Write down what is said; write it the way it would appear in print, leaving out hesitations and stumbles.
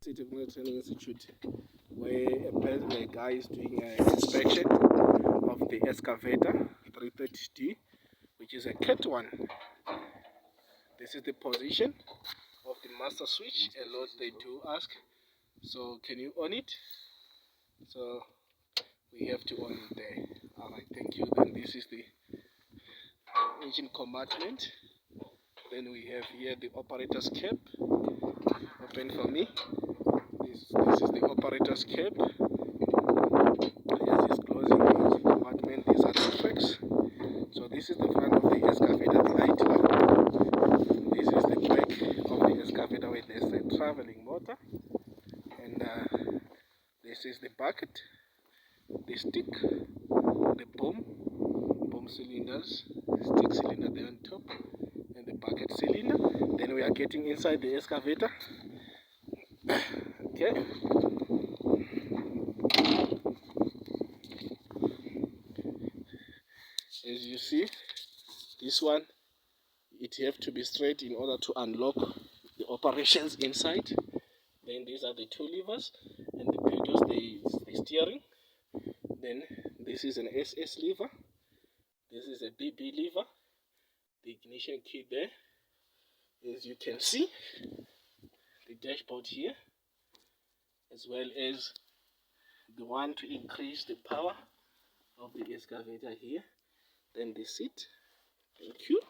State Technology Training Institute, where a guy is doing an inspection of the excavator 330D, which is a Cat 1. This is the position of the master switch. A lot they do ask, so can you on it? So we have to on it there. Alright, thank you. Then this is the engine compartment. Then we have here the operator's cap. Open for me. This is the operator's cap. Yes, it's closing the engine compartment. These are the tracks. So this is the front of the excavator, the idler. This is the back of the excavator where there's a traveling motor. And this is the bucket, the stick, the boom cylinders, stick cylinder there on top, and the bucket cylinder. Then we are getting inside the excavator. Okay. As you see, this one, it have to be straight in order to unlock the operations inside. Then these are the two levers, and the pedals, the steering. Then this is an SS lever. This is a BB lever. The ignition key there. As you can see, the dashboard here, as well as the one to increase the power of the excavator here. Then the seat. Thank you.